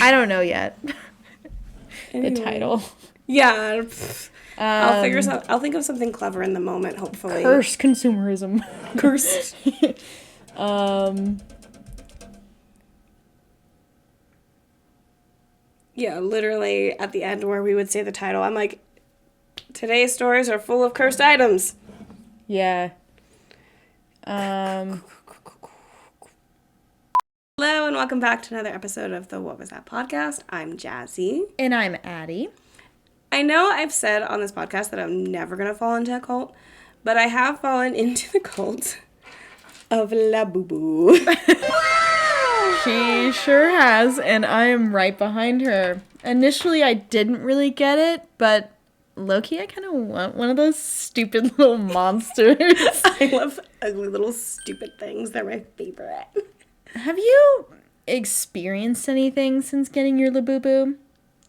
I don't know yet. The title. Yeah. I'll think of something clever in the moment, hopefully. Cursed consumerism. Cursed. Yeah, literally at the end where we would say the title, I'm like, today's stories are full of cursed items. Yeah. Hello and welcome back to another episode of the What Was That podcast. I'm Jazzy. And I'm Addi. I know I've said on this podcast that I'm never going to fall into a cult, but I have fallen into the cult of Labubu. She sure has, and I am right behind her. Initially, I didn't really get it, but low-key, I kind of want one of those stupid little monsters. I love ugly little stupid things. They're my favorite. Have you experienced anything since getting your Labubu?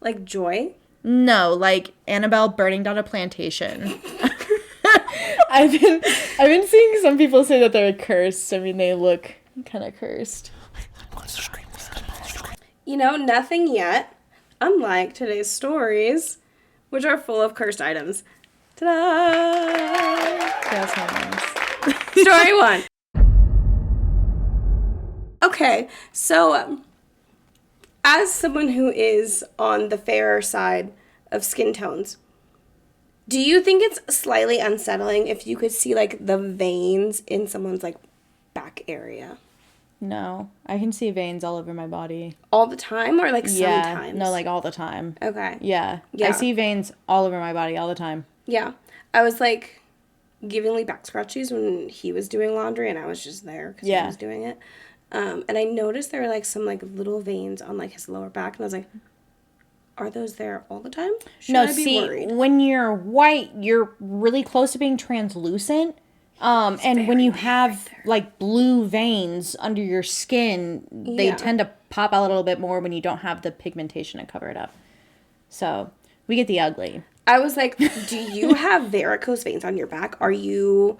Like joy? No, like Annabelle burning down a plantation. I've been seeing some people say that they're cursed. I mean, they look kind of cursed. You know, nothing yet, unlike today's stories, which are full of cursed items. Ta-da! That's my nice. Story one. Okay, so as someone who is on the fairer side of skin tones, do you think it's slightly unsettling if you could see, like, the veins in someone's, like, back area? No, I can see veins all over my body. All the time or, like, sometimes? Yeah, no, like, all the time. Okay. Yeah, I see veins all over my body all the time. Yeah. I was, like, giving Lee back scratchies when he was doing laundry, and I was just there because he was doing it. And I noticed there were, like, some, like, little veins on, like, his lower back, and I was like, are those there all the time? Should I be worried? When you're white, you're really close to being translucent. And when you have, like, blue veins under your skin, they tend to pop out a little bit more when you don't have the pigmentation to cover it up. So, we get the ugly. I was like, do you have varicose veins on your back? No,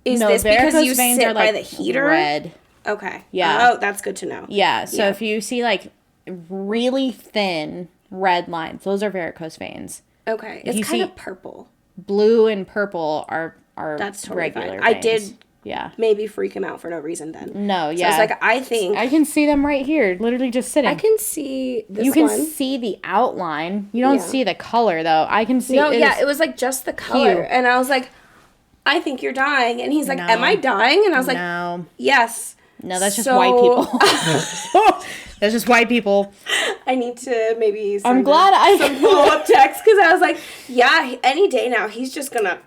this because you sit are, like, by the heater? Red. Okay. Yeah. Oh, that's good to know. Yeah, so if you see, like, really thin red lines, those are varicose veins. Okay. It's kind of purple. Blue and purple are that's totally regular fine. veins. I did maybe freak him out for no reason then. No, yeah. So I was like, I think I can see them right here, literally just sitting. I can see this You can see the outline. You don't see the color, though. I can see... it was like just the color. Hue. And I was like, I think you're dying. And he's like, am I dying? And I was like, no. Yes. No, that's just white people. That's just white people. I need to maybe send I'm glad some follow-up text because I was like, yeah, any day now he's just gonna...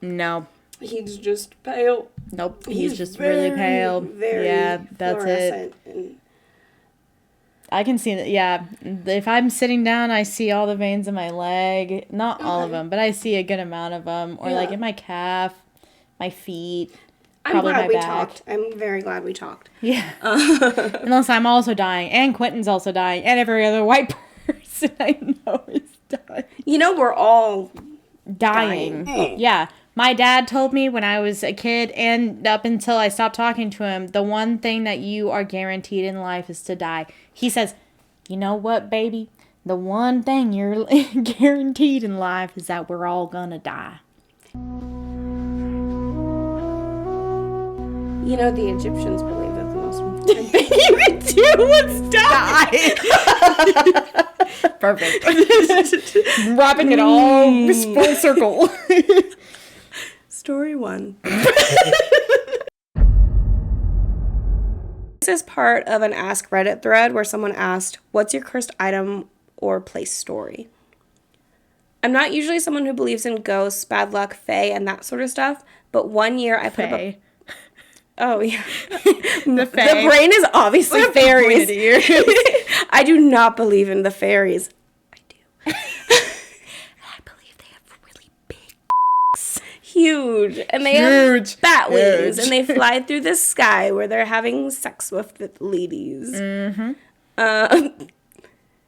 No. He's just pale. Nope. He's just really pale. Yeah, that's it. I can see that. Yeah. If I'm sitting down, I see all the veins in my leg. Not all of them, but I see a good amount of them. Or like in my calf, my feet. I'm glad we talked. I'm very glad we talked. Yeah. Unless I'm also dying. And Quentin's also dying. And every other white person I know is dying. You know, we're all dying. Yeah. My dad told me when I was a kid and up until I stopped talking to him, the one thing that you are guaranteed in life is to die. He says, you know what, baby? The one thing you're guaranteed in life is that we're all gonna die. You know, the Egyptians believe that the most important thing you could do was die. Perfect. Wrapping it all full circle. Story one. This is part of an Ask Reddit thread where someone asked, what's your cursed item or place story? I'm not usually someone who believes in ghosts, bad luck, fae, and that sort of stuff, but one year I put up Oh, yeah. The brain is obviously fairies. I do not believe in the fairies. I do. I believe they have really big huge. And they have bat wings. And they fly through the sky where they're having sex with the ladies. Mm-hmm.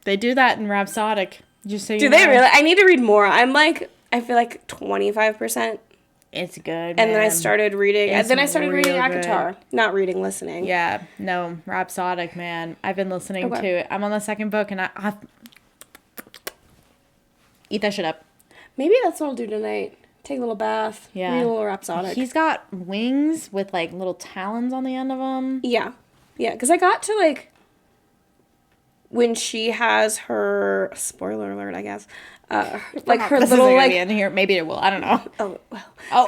They do that in Rhapsodic. Just so you know. Do they really? I need to read more. I'm like, I feel like 25% It's good, And then I started reading. It's reading real ACOTAR. Not reading, listening. Yeah, no, Rhapsodic, man. I've been listening to it. I'm on the second book, and I eat that shit up. Maybe that's what I'll do tonight. Take a little bath. Yeah. Read a little Rhapsodic. He's got wings with, like, little talons on the end of them. Yeah. Yeah, because I got to, like, when she has her, spoiler alert, I guess, like her this little, isn't gonna like, be in here. Maybe it will. I don't know. oh, well. Oh.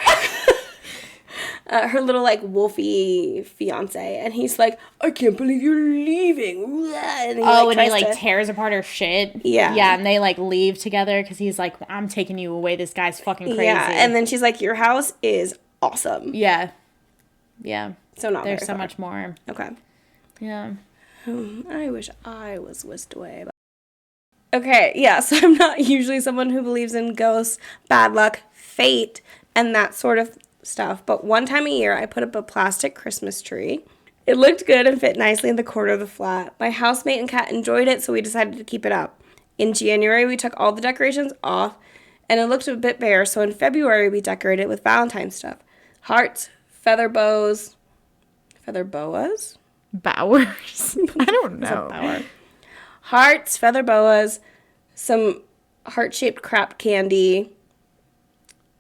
Her little, like, wolfy fiance, and he's like, I can't believe you're leaving. And he, he tears apart her shit. Yeah. Yeah, and they, like, leave together because he's like, I'm taking you away. This guy's fucking crazy. Yeah, and then she's like, your house is awesome. Yeah. Yeah. So not There's very so far. much more. Okay. Yeah. I wish I was whisked away. Okay, yeah, so I'm not usually someone who believes in ghosts, bad luck, fate, and that sort of stuff. But one time a year, I put up a plastic Christmas tree. It looked good and fit nicely in the corner of the flat. My housemate and cat enjoyed it, so we decided to keep it up. In January, we took all the decorations off, and it looked a bit bare, so in February, we decorated it with Valentine's stuff. Hearts, feather boas. Feather boas? Bowers. I don't know. Hearts, feather boas, some heart-shaped crap candy.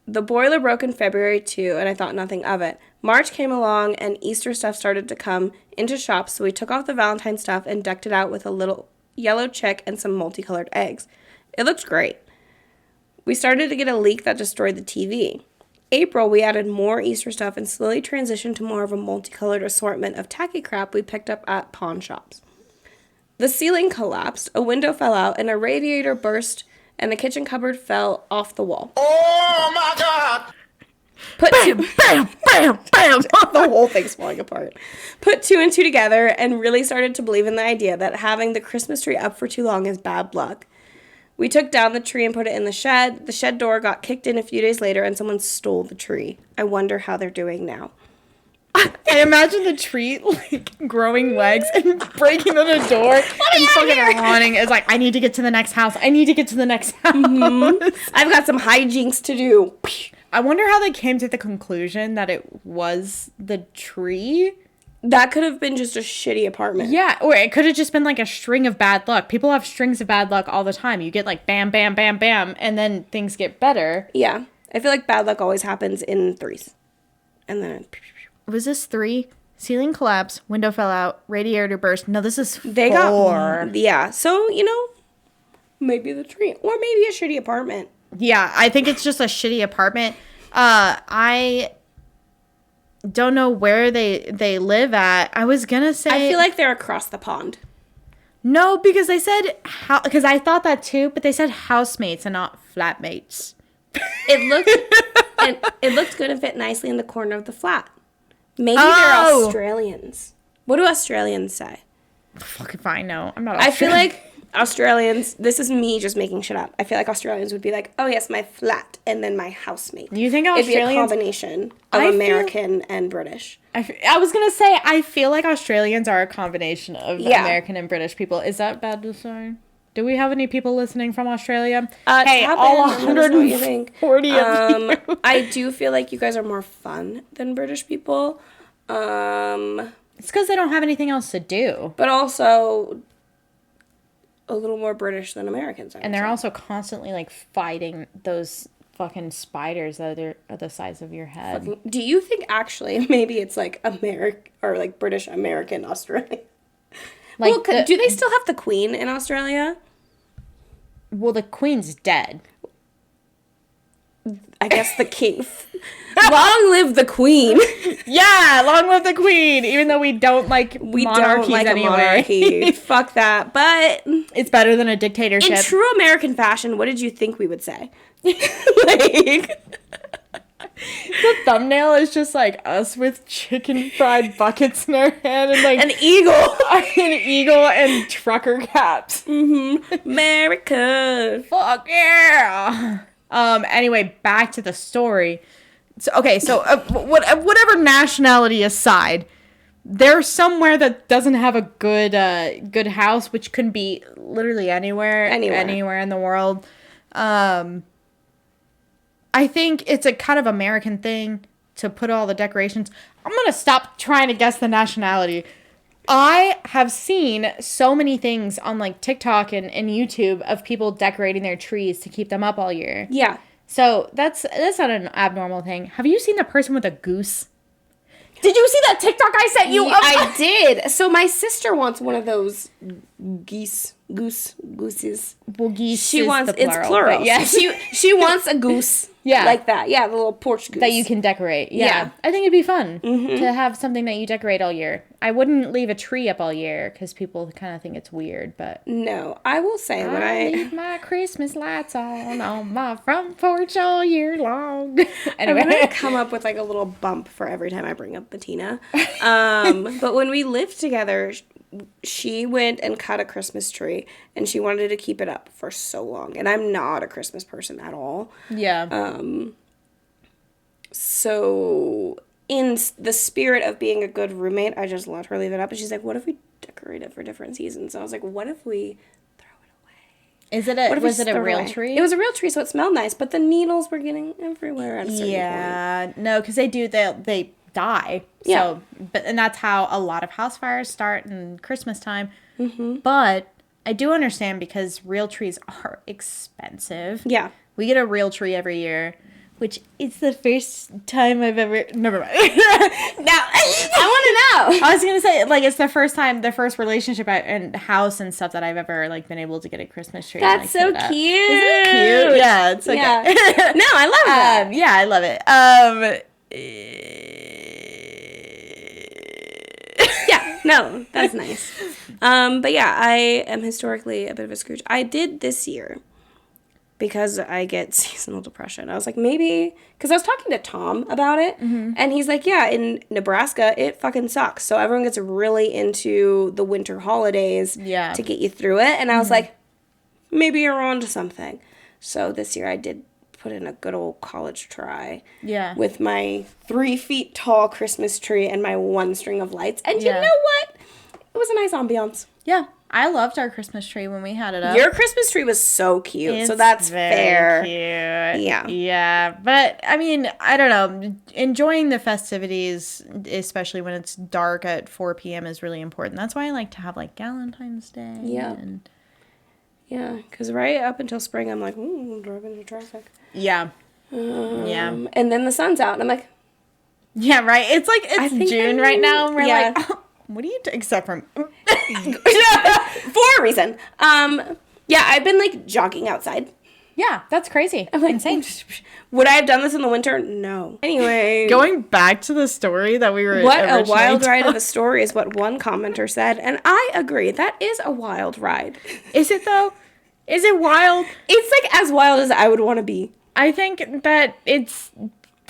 The boiler broke in February too, and I thought nothing of it. March came along, and Easter stuff started to come into shops, so we took off the Valentine stuff and decked it out with a little yellow chick and some multicolored eggs. It looked great. We started to get a leak that destroyed the TV. April, we added more Easter stuff and slowly transitioned to more of a multicolored assortment of tacky crap we picked up at pawn shops. The ceiling collapsed, a window fell out, and a radiator burst, and the kitchen cupboard fell off the wall. Oh my God! Bam, bam, bam! The whole thing's falling apart. Put two and two together and really started to believe in the idea that having the Christmas tree up for too long is bad luck. We took down the tree and put it in the shed. The shed door got kicked in a few days later, and someone stole the tree. I wonder how they're doing now. I imagine the tree, like, growing legs and breaking on the door and fucking running. It's like, I need to get to the next house. I need to get to the next house. Mm-hmm. I've got some hijinks to do. I wonder how they came to the conclusion that it was the tree. That could have been just a shitty apartment. Yeah, or it could have just been like a string of bad luck. People have strings of bad luck all the time. You get like bam, bam, bam, bam, and then things get better. Yeah. I feel like bad luck always happens in threes. And then... Was this 3? Ceiling collapse, window fell out, radiator burst. No, this is 4. They got... Yeah. So, you know, maybe the tree. Or maybe a shitty apartment. Yeah, I think it's just a shitty apartment. I don't know where they live at. I was gonna say... I feel like they're across the pond. No, because they said... Because I thought that too, but they said housemates and not flatmates. It looked good and fit nicely in the corner of the flat. Maybe they're Australians. What do Australians say? Fucking fine, no. I'm not Australian. I feel like Australians, this is me just making shit up. I feel like Australians would be like, oh yes, my flat, and then my housemate. You think Australians... It'd be a combination of American and British. I was going to say, I feel like Australians are a combination of American and British people. Is that bad to say? Do we have any people listening from Australia? Hey, all 140 of you. I do feel like you guys are more fun than British people. It's because they don't have anything else to do. But also a little more British than Americans are. And they're also constantly, like, fighting those fucking spiders that are the size of your head. Do you think actually maybe it's like British American Australia? Like, well, do they still have the Queen in Australia? Well, the Queen's dead. I guess the king. Long live the Queen. Yeah, long live the Queen. Even though we don't like monarchies anyway. Monarchy. Fuck that. But it's better than a dictatorship. In true American fashion, what did you think we would say? Like... The thumbnail is just like us with chicken fried buckets in our hand and like an eagle and trucker caps. Mm-hmm. America. Fuck yeah. Anyway, back to the story. So whatever nationality aside, there's somewhere that doesn't have a good house, which can be literally anywhere in the world. I think it's a kind of American thing to put all the decorations. I'm going to stop trying to guess the nationality. I have seen so many things on like TikTok and YouTube of people decorating their trees to keep them up all year. Yeah. So that's not an abnormal thing. Have you seen the person with a goose? Did you see that TikTok I sent you? I did. So my sister wants one of those gooses. Well, geese She is wants the plural, it's plural. but yeah. She wants a goose. Yeah. Like that. Yeah, the little porch goose. That you can decorate. Yeah. Yeah. I think it'd be fun to have something that you decorate all year. I wouldn't leave a tree up all year because people kind of think it's weird, but... No, I will say when I I leave my Christmas lights on my front porch all year long. I'm Anyway. gonna come up with like a little bump for every time I bring up Bettina. But when we lived together, she went and cut a Christmas tree, and she wanted to keep it up for so long. And I'm not a Christmas person at all. Yeah. So in the spirit of being a good roommate, I just let her leave it up. And she's like, "What if we decorate it for different seasons?" And I was like, "What if we throw it away?" Was it a real tree? It was a real tree, so it smelled nice, but the needles were getting everywhere at a certain point. Yeah. No, because they die. Yeah. So, and that's how a lot of house fires start in Christmas time. Mm-hmm. But I do understand because real trees are expensive. Yeah. We get a real tree every year, which it's the first time I've ever... Never mind. Now, I want to know. I was going to say, like, it's the first relationship and house and stuff that I've ever, like, been able to get a Christmas tree. That's so cute. Isn't it cute? Yeah, it's okay. Yeah. No, I love that. Yeah, I love it. Yeah, no, that's nice. But yeah, I am historically a bit of a Scrooge. I did this year because I get seasonal depression. I was like, maybe, because I was talking to Tom about it, and he's like, yeah, in Nebraska, it fucking sucks. So everyone gets really into the winter holidays to get you through it. And I was like, maybe you're on to something. So this year I did put in a good old college try. Yeah. With my 3 feet tall Christmas tree and my 1 string of lights. And you know what? It was a nice ambiance. Yeah. I loved our Christmas tree when we had it up. Your Christmas tree was so cute. So that's fair. Cute. Yeah. Yeah. But, I mean, I don't know. Enjoying the festivities, especially when it's dark at 4 p.m. is really important. That's why I like to have, like, Valentine's Day. Yeah. Yeah, because right up until spring, I'm like, I'm driving into traffic. Yeah. And then the sun's out, and I'm like... Yeah, right? It's like, it's June right now, and we're like, oh, what do you do? Except for... For a reason. Yeah, I've been, like, jogging outside. Yeah, that's crazy. I'm like, insane. Would I have done this in the winter? No. Anyway. Going back to the story that we were What a wild ride of a story is what one commenter said. And I agree. That is a wild ride. Is it, though? Is it wild? It's, like, as wild as I would want to be. I think that it's...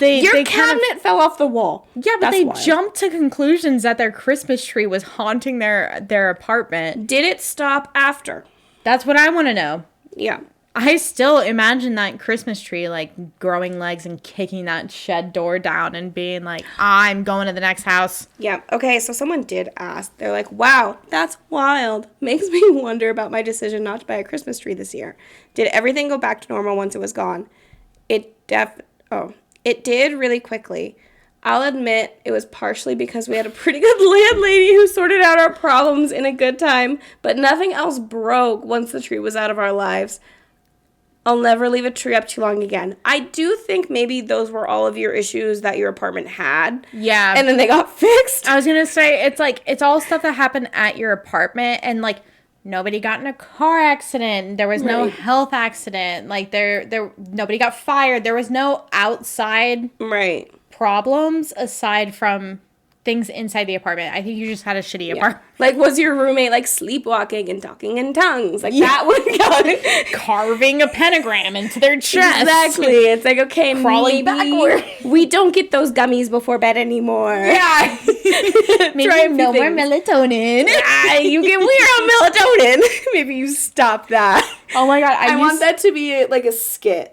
Your cabinet fell off the wall. Yeah, but they jumped to conclusions that their Christmas tree was haunting their apartment. Did it stop after? That's what I want to know. Yeah. I still imagine that Christmas tree, like, growing legs and kicking that shed door down and being like, I'm going to the next house. Yeah. Okay, so someone did ask. They're like, wow, that's wild. Makes me wonder about my decision not to buy a Christmas tree this year. Did everything go back to normal once it was gone? It did really quickly. I'll admit it was partially because we had a pretty good landlady who sorted out our problems in a good time, but nothing else broke once the tree was out of our lives. I'll never leave a tree up too long again. I do think maybe those were all of your issues that your apartment had. Yeah. And then they got fixed. I was going to say, it's like, it's all stuff that happened at your apartment, and like, nobody got in a car accident. There was no health accident. Like, nobody got fired. There was no outside problems aside from things inside the apartment. I think you just had a shitty apartment. Like, was your roommate, like, sleepwalking and talking in tongues? Like, that would go. Carving a pentagram into their chest. Exactly. It's like, okay, crawling backward. We don't get those gummies before bed anymore. Yeah. Maybe no more melatonin. You get weird on melatonin. Maybe you stop that. Oh my God. I want that to be, like, a skit.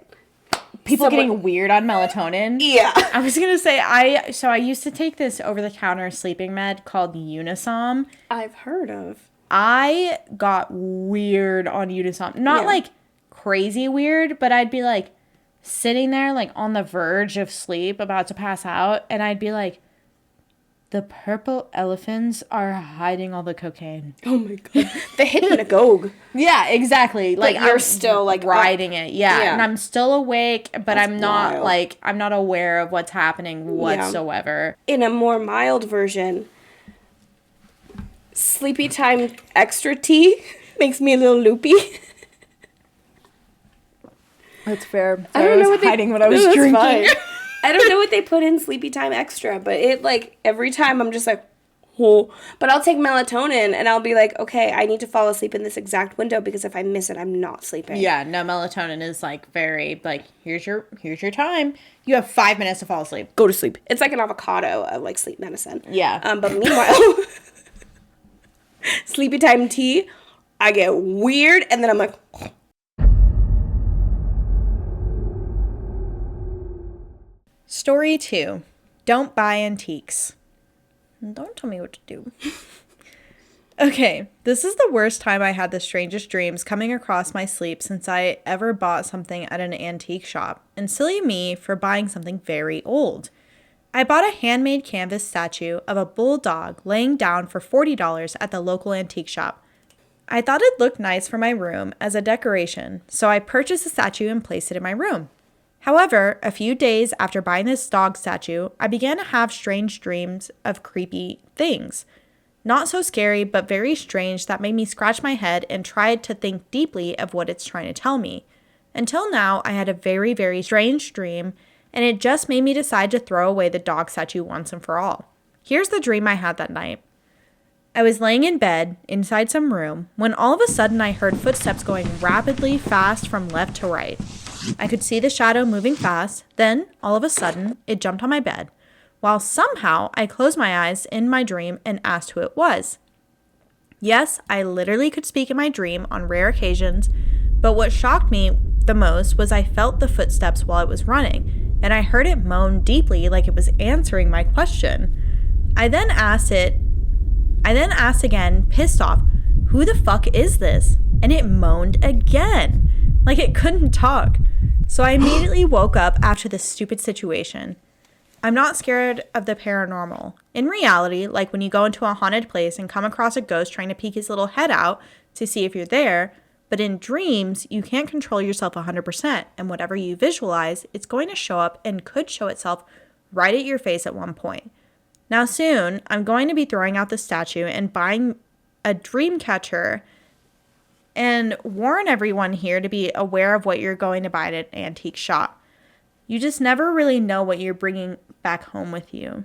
People getting weird on melatonin. Yeah. I was going to say, I used to take this over-the-counter sleeping med called Unisom. I've heard of. I got weird on Unisom. Not like crazy weird, but I'd be like sitting there, like, on the verge of sleep, about to pass out, and I'd be like, the purple elephants are hiding all the cocaine. Oh my God. The hypnagogue. Yeah, exactly. Like, you're I'm still, like, riding it. Yeah. And I'm still awake, but That's I'm not, wild. like, I'm not aware of what's happening whatsoever. In a more mild version, sleepy time extra tea makes me a little loopy. That's fair. I don't know what hiding they, what I was no, drinking. Fine. I don't know what they put in sleepy time extra, but it, like, every time I'm just like, oh. But I'll take melatonin and I'll be like, okay, I need to fall asleep in this exact window because if I miss it, I'm not sleeping. Yeah, no, melatonin is, like, very, like, here's your time. You have 5 minutes to fall asleep. Go to sleep. It's like an avocado of, like, sleep medicine. Yeah. But meanwhile, sleepy time tea, I get weird and then I'm like, Story 2. Don't buy antiques. Don't tell me what to do. Okay, this is the worst time I had the strangest dreams coming across my sleep since I ever bought something at an antique shop, and silly me for buying something very old. I bought a handmade canvas statue of a bulldog laying down for $40 at the local antique shop. I thought it looked nice for my room as a decoration, so I purchased the statue and placed it in my room. However, a few days after buying this dog statue, I began to have strange dreams of creepy things. Not so scary, but very strange that made me scratch my head and tried to think deeply of what it's trying to tell me. Until now, I had a very, very strange dream, and it just made me decide to throw away the dog statue once and for all. Here's the dream I had that night. I was laying in bed, inside some room, when all of a sudden I heard footsteps going rapidly fast from left to right. I could see the shadow moving fast, then, all of a sudden, it jumped on my bed, while somehow I closed my eyes in my dream and asked who it was. Yes, I literally could speak in my dream on rare occasions, but what shocked me the most was I felt the footsteps while it was running, and I heard it moan deeply like it was answering my question. I then asked again, pissed off, who the fuck is this? And it moaned again, like it couldn't talk. So I immediately woke up after this stupid situation. I'm not scared of the paranormal. In reality, like when you go into a haunted place and come across a ghost trying to peek his little head out to see if you're there, but in dreams, you can't control yourself 100%, and whatever you visualize, it's going to show up and could show itself right at your face at one point. Now soon, I'm going to be throwing out the statue and buying a dream catcher and warn everyone here to be aware of what you're going to buy at an antique shop. You just never really know what you're bringing back home with you.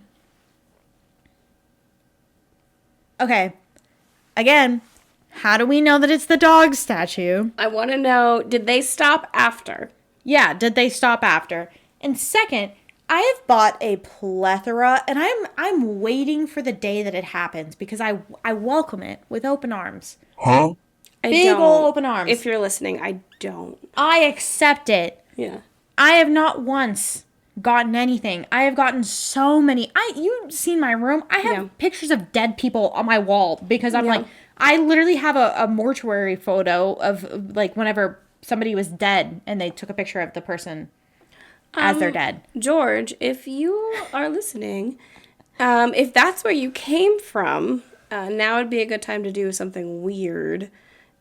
Okay, again, how do we know that it's the dog statue? I want to know, did they stop after? Yeah, did they stop after? And second, I have bought a plethora, and I'm waiting for the day that it happens because I welcome it with open arms. Huh? Big ol' open arms. If you're listening, I don't. I accept it. Yeah. I have not once gotten anything. I have gotten so many. You've seen my room. I have pictures of dead people on my wall because I'm like, I literally have a mortuary photo of like whenever somebody was dead and they took a picture of the person as they're dead. George, if you are listening, if that's where you came from, now would be a good time to do something weird.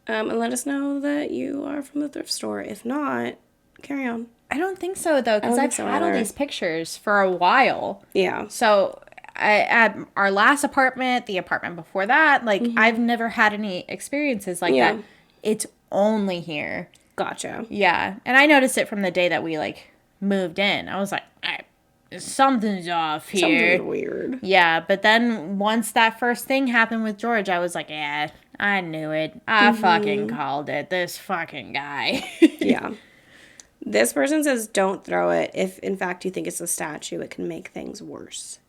And let us know that you are from the thrift store. If not, carry on. I don't think so, though, because I've had all either. these pictures for a while. Yeah. So, at our last apartment, the apartment before that, like, I've never had any experiences like that. It's only here. Gotcha. Yeah. And I noticed it from the day that we, like, moved in. I was like, something's off here. Something's weird. Yeah, but then once that first thing happened with George, I was like, yeah, I knew it. I fucking called it. This fucking guy. Yeah. This person says don't throw it. If, in fact, you think it's a statue, it can make things worse.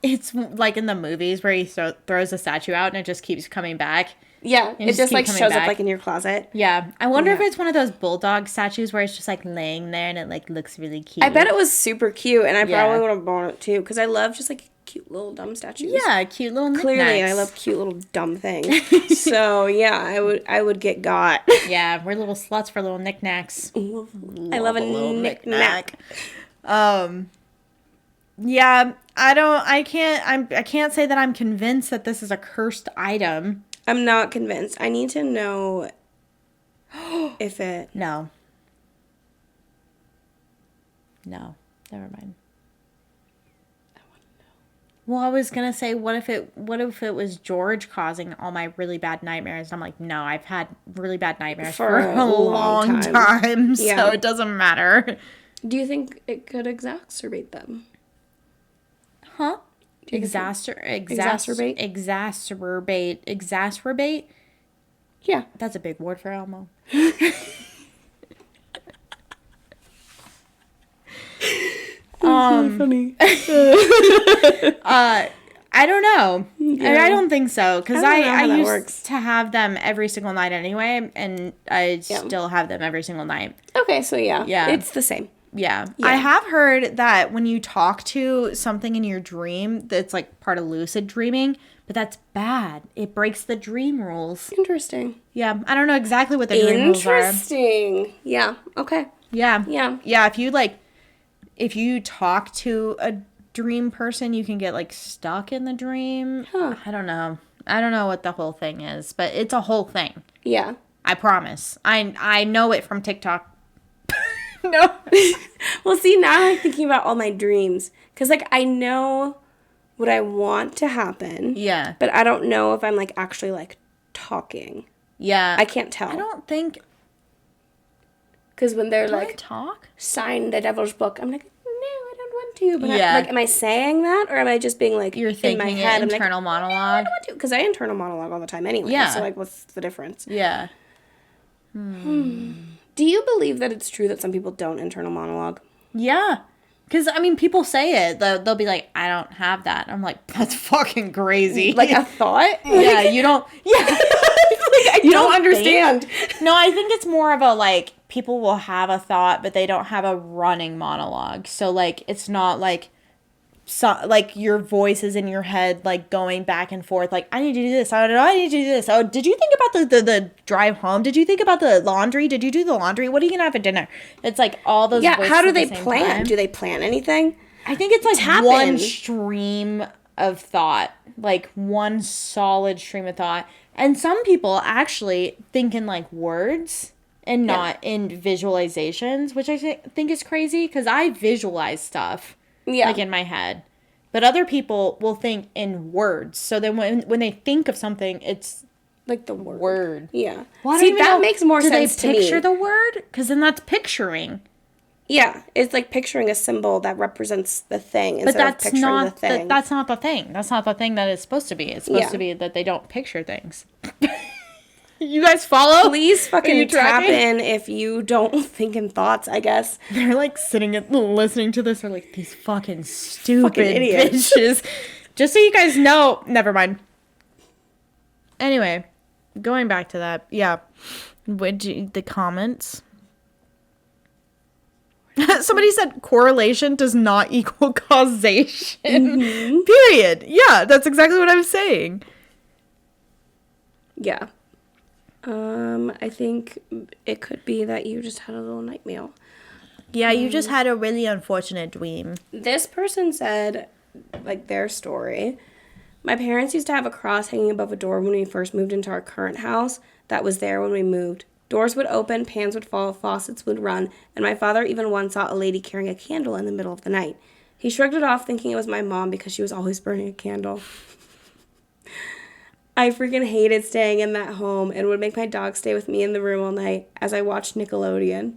It's like in the movies where he throws a statue out and it just keeps coming back. Yeah, it just like shows up like in your closet. Yeah. I wonder if it's one of those bulldog statues where it's just like laying there and it like looks really cute. I bet it was super cute and I probably would have bought it too because I love just like cute little dumb statues. Yeah, cute little knickknacks. Clearly, I love cute little dumb things. So, yeah, I would get got. Yeah, we're little sluts for little knickknacks. I love a little knick-knack. Yeah, I can't say that I'm convinced that this is a cursed item. I'm not convinced. I need to know if it... No, never mind. I want to know. Well, I was gonna say, what if it was George causing all my really bad nightmares? And I'm like, no, I've had really bad nightmares for a long time, Yeah. so it doesn't matter. Do you think it could exacerbate them? Huh? Exacerbate? Exacerbate? Yeah. That's a big word for Elmo. So funny. I don't know. Yeah. I don't think so, because I that used works. to have them every single night anyway, and I still have them every single night. Okay, so yeah. Yeah. It's the same. Yeah. Yeah. I have heard that when you talk to something in your dream, that's like part of lucid dreaming, but that's bad. It breaks the dream rules. Interesting. Yeah. I don't know exactly what the dream rules are. Interesting. Yeah. Okay. Yeah. Yeah. Yeah. If you talk to a dream person, you can get like stuck in the dream. Huh. I don't know. I don't know what the whole thing is, but it's a whole thing. Yeah. I promise. I know it from TikTok. No. Well, see, now I'm thinking about all my dreams. Because, like, I know what I want to happen. Yeah. But I don't know if I'm, like, actually, like, talking. Yeah. I can't tell. I don't think. Because when they're, Do I like, talk? sign the devil's book, I'm like, no, I don't want to. But Yeah. am I saying that? Or am I just being, like, You're in thinking my head? I'm internal like, monologue. I don't want to. Because I internal monologue all the time anyway. Yeah. So, like, what's the difference? Yeah. Do you believe that it's true that some people don't internal monologue? Yeah. Because, I mean, people say it. They'll be like, I don't have that. I'm like, that's fucking crazy. Like a thought? Yeah, you don't. Yeah. You don't understand. No, I think it's more of a, like, people will have a thought, but they don't have a running monologue. So, like, it's not like, like your voice is in your head, like, going back and forth. Like, I need to do this. I need to do this. Oh, did you think about the drive home? Did you think about the laundry? Did you do the laundry? What are you going to have for dinner? It's like all those Yeah, voices how do at the they same plan? time. Do they plan anything? I think it's like Tap one in. stream of thought, like one solid stream of thought. And some people actually think in like words and not in visualizations, which I think is crazy because I visualize stuff like in my head. But other people will think in words. So then when they think of something, it's like the word. Yeah. Well, See, that makes more sense to me. Do they me. picture the word? Because then that's picturing. Yeah, it's like picturing a symbol that represents the thing instead of picturing the thing. That's not the thing. That's not the thing that it's supposed to be. It's supposed to be that they don't picture things. You guys follow? Please fucking tap tracking? in if you don't think in thoughts, I guess. They're like sitting and listening to this. They're like, these fucking stupid idiots. bitches. Just so you guys know. Never mind. Anyway, going back to that. Yeah. The comments. Somebody said correlation does not equal causation. Mm-hmm. Period. Yeah, that's exactly what I'm saying. Yeah. I think it could be that you just had a little nightmare. Yeah, you just had a really unfortunate dream. This person said, like, their story. My parents used to have a cross hanging above a door when we first moved into our current house that was there when we moved. Doors would open, pans would fall, faucets would run, and my father even once saw a lady carrying a candle in the middle of the night. He shrugged it off, thinking it was my mom because she was always burning a candle. I freaking hated staying in that home and would make my dog stay with me in the room all night as I watched Nickelodeon.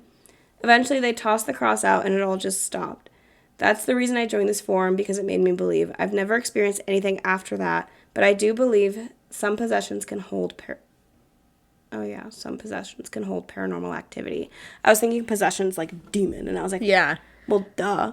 Eventually, they tossed the cross out and it all just stopped. That's the reason I joined this forum, because it made me believe. I've never experienced anything after that, but I do believe some possessions can hold some possessions can hold paranormal activity. I was thinking possessions like demon, and I was like, yeah. Well, duh.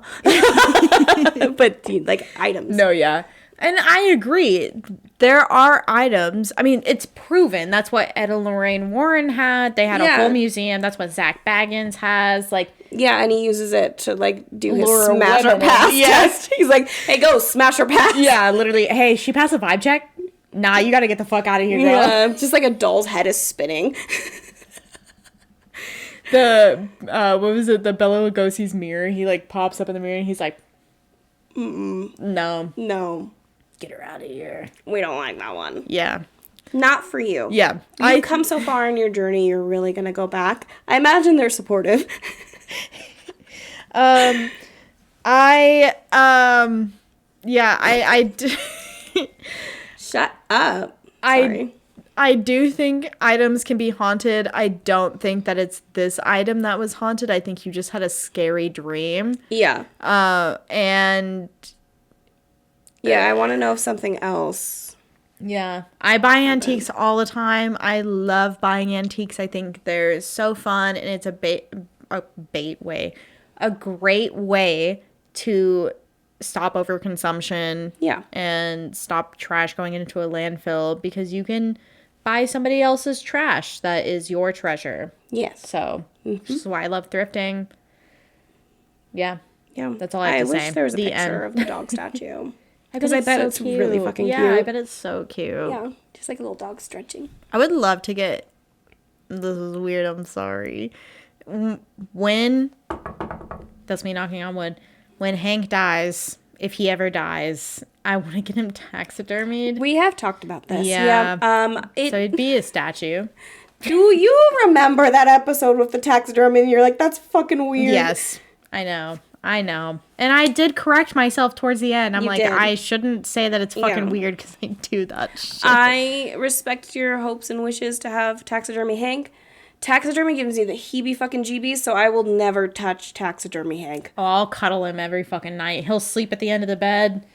But, like, items. No, yeah. And I agree. There are items. I mean, it's proven. That's what Ed and Lorraine Warren had. They had a whole museum. That's what Zach Baggins has. Like, yeah, and he uses it to like do his lure smash or women in. pass Yeah. test. He's like, "Hey, go smash or pass." yeah, literally. Hey, she passed a vibe check. Nah, you got to get the fuck out of here, girl. Yeah, just like a doll's head is spinning. The what was it? The Bela Lugosi's mirror. He like pops up in the mirror and he's like, no, Get her out of here. we don't like that one. Yeah. Not for you. Yeah. You've come so far in your journey, you're really gonna go back. I imagine they're supportive. Shut up. Sorry. I do think items can be haunted. I don't think that it's this item that was haunted. I think you just had a scary dream. Yeah. And Yeah, I want to know something else. yeah, I buy antiques all the time. I love buying antiques. I think they're so fun, and it's a great way to stop overconsumption. Yeah. And stop trash going into a landfill, because you can buy somebody else's trash that is your treasure. Yes. So, which is why I love thrifting. Yeah. Yeah. That's all I have to wish say. there was a The picture end. of the dog statue. Because I bet it's really fucking yeah, cute. I bet it's so cute. Yeah. Just like a little dog stretching. I would love to get, this is weird, I'm sorry. When, that's me knocking on wood, when Hank dies, if he ever dies, I want to get him taxidermied. We have talked about this. Yeah. So So it'd be a statue. do you remember that episode with the taxidermy? And you're like, that's fucking weird. Yes, I know. And I did correct myself towards the end. I'm You like, did. I shouldn't say that it's fucking Yeah. weird, because I do that shit. I respect your hopes and wishes to have taxidermy Hank. Taxidermy gives me the heebie fucking jeebies, so I will never touch taxidermy Hank. Oh, I'll cuddle him every fucking night. He'll sleep at the end of the bed.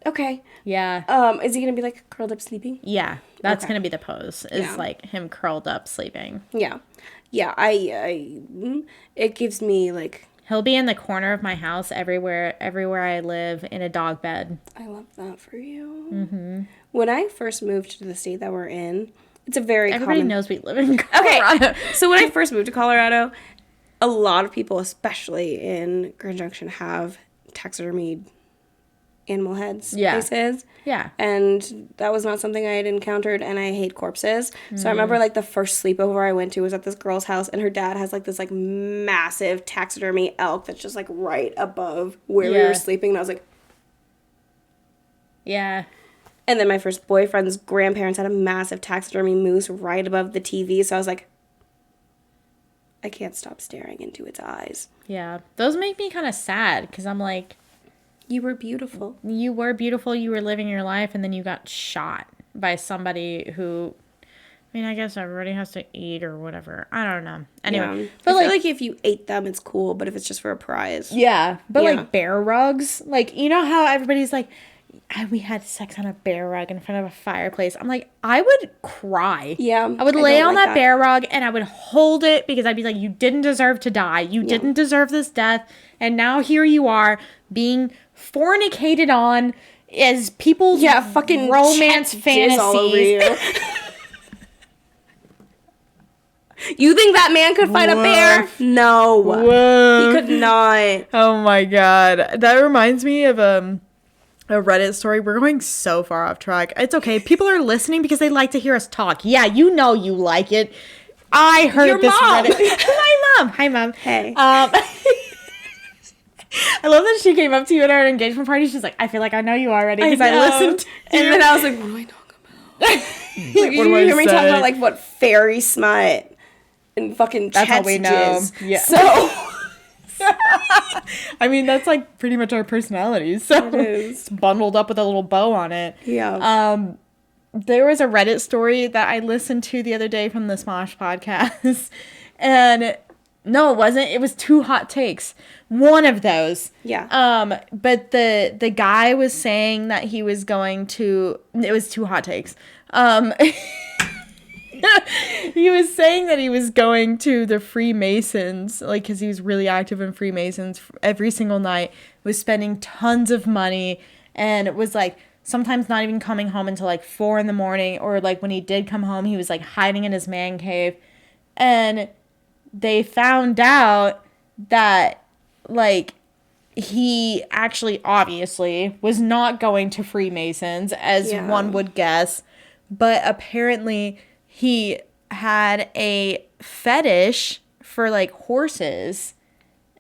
Okay. Yeah. Is he gonna be like curled up sleeping? Yeah. That's Okay. going to be the pose. Is Yeah. like him curled up sleeping. Yeah. Yeah, it gives me like, He'll be in the corner of my house everywhere I live, in a dog bed. I love that for you. Mm-hmm. When I first moved to the state that we're in, it's a very Everybody common... knows we live in Colorado. Okay, so when I first moved to Colorado, a lot of people, especially in Grand Junction, have taxidermied animal heads places. Yeah. And that was not something I had encountered, and I hate corpses. So I remember, like, the first sleepover I went to was at this girl's house, and her dad has, like, this, like, massive taxidermy elk that's just, like, right above where we were sleeping, and I was like... Yeah. And then my first boyfriend's grandparents had a massive taxidermy moose right above the TV, so I was like, I can't stop staring into its eyes. Yeah. Those make me kind of sad, because I'm like, You were beautiful. you were beautiful, you were living your life, and then you got shot by somebody who, I mean, I guess everybody has to eat or whatever. I don't know. Anyway. Yeah. But I feel like if you ate them, it's cool, but if it's just for a prize. yeah. But Yeah. like bear rugs, like, you know how everybody's like, we had sex on a bear rug in front of a fireplace. I'm like, I would cry. Yeah, I would I lay don't on like that that. bear rug and I would hold it, because I'd be like, you didn't deserve to die. You didn't deserve this death. And now here you are being fornicated on as people's fucking romance check jizz fantasies. all over you. You think that man could fight a bear? No. Whoa. He could not. Oh my god. That reminds me of a Reddit story. We're going so far off track. It's okay. People are listening because they like to hear us talk. Yeah, you know you like it. I heard Your this mom. Reddit. Hi, Mom. Hi, Mom. Hey. I love that she came up to you at our engagement party. She's like, I feel like I know you already, because I know. listened to And you. then I was like, what do I talk about? Like, What you do I hear me talk say? about, like, what, fairy smut and fucking That's all Chet's we know. jizz. Yeah. So, I mean, that's like pretty much our personalities. So It is. it's bundled up with a little bow on it. yeah. There was a Reddit story that I listened to the other day from the Smosh podcast. And no, it wasn't. It was two hot takes. One of those. Yeah. But the guy was saying that he was going to, it was two hot takes. He was saying that he was going to the Freemasons, like, because he was really active in Freemasons every single night, was spending tons of money, and it was like sometimes not even coming home until like 4 a.m, or like when he did come home, he was like hiding in his man cave. And they found out that like he actually obviously was not going to Freemasons, as one would guess, but apparently he had a fetish for like horses,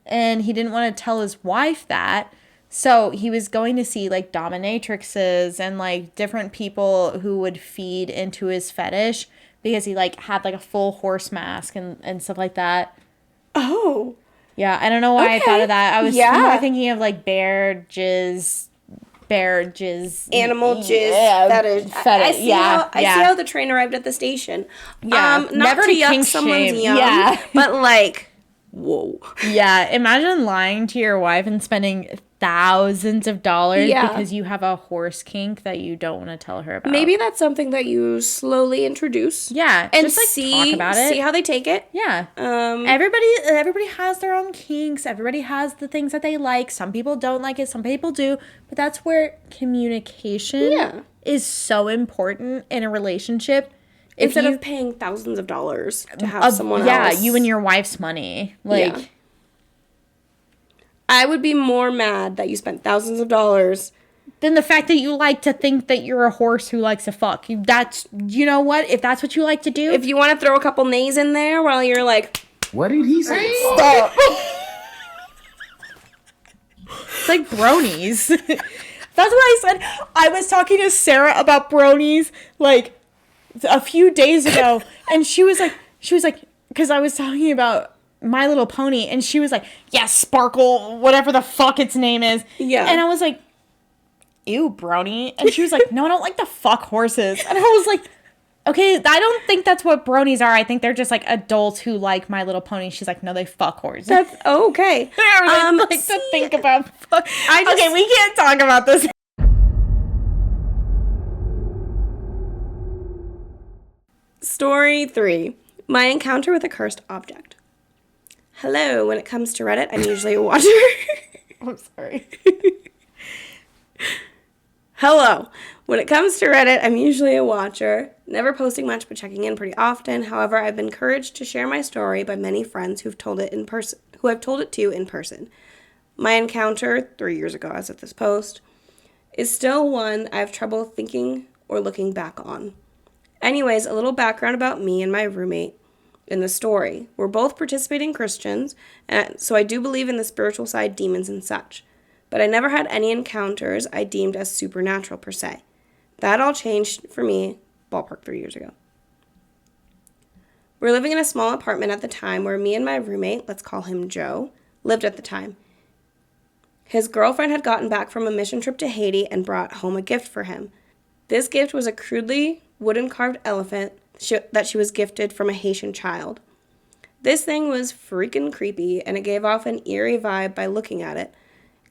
and he didn't want to tell his wife that. So he was going to see like dominatrixes and like different people who would feed into his fetish, because he like had like a full horse mask and stuff like that. Oh. Yeah, I don't know why I thought of that. I was more thinking of like bear jizz. Animal jizz. Fetish. I see how the train arrived at the station. Yeah. Not Never to to yuck kink someone's shame. yum, Yeah. but like, whoa. Yeah, imagine lying to your wife and spending thousands of dollars because you have a horse kink that you don't want to tell her about. Maybe that's something that you slowly introduce. Yeah, and just like talk about it. See how they take it. Yeah. Everybody has their own kinks. Everybody has the things that they like. Some people don't like it. Some people do. But that's where communication is so important in a relationship. Instead of paying thousands of dollars to have someone else. Yeah, you and your wife's money. Like, I would be more mad that you spent thousands of dollars than the fact that you like to think that you're a horse who likes to fuck. You know what? If that's what you like to do. If you want to throw a couple nays in there while you're like, what did he say? Stop. It's like bronies. That's what I said. I was talking to Sarah about bronies like a few days ago, and she was like, because I was talking about My Little Pony, and she was like, yeah, Sparkle, whatever the fuck its name is. Yeah. And I was like, ew, brony. And she was like, no, I don't like to fuck horses. And I was like, okay, I don't think that's what bronies are. I think they're just like adults who like My Little Pony. She's like, no, they fuck horses. That's okay. I really like to think about okay, we can't talk about this. Story 3. My encounter with a cursed object. Hello, when it comes to Reddit, I'm usually a watcher. I'm sorry. Hello. When it comes to Reddit, I'm usually a watcher, never posting much but checking in pretty often. However, I've been encouraged to share my story by many friends who I've told it to in person. My encounter 3 years ago, as of this post, is still one I have trouble thinking or looking back on. Anyways, a little background about me and my roommate in the story. We're both participating Christians, and so I do believe in the spiritual side, demons and such. But I never had any encounters I deemed as supernatural per se. That all changed for me, ballpark 3 years ago. We were living in a small apartment at the time where me and my roommate, let's call him Joe, lived at the time. His girlfriend had gotten back from a mission trip to Haiti and brought home a gift for him. This gift was a crudely wooden carved elephant that she was gifted from a Haitian child. This thing was freaking creepy, and it gave off an eerie vibe by looking at it.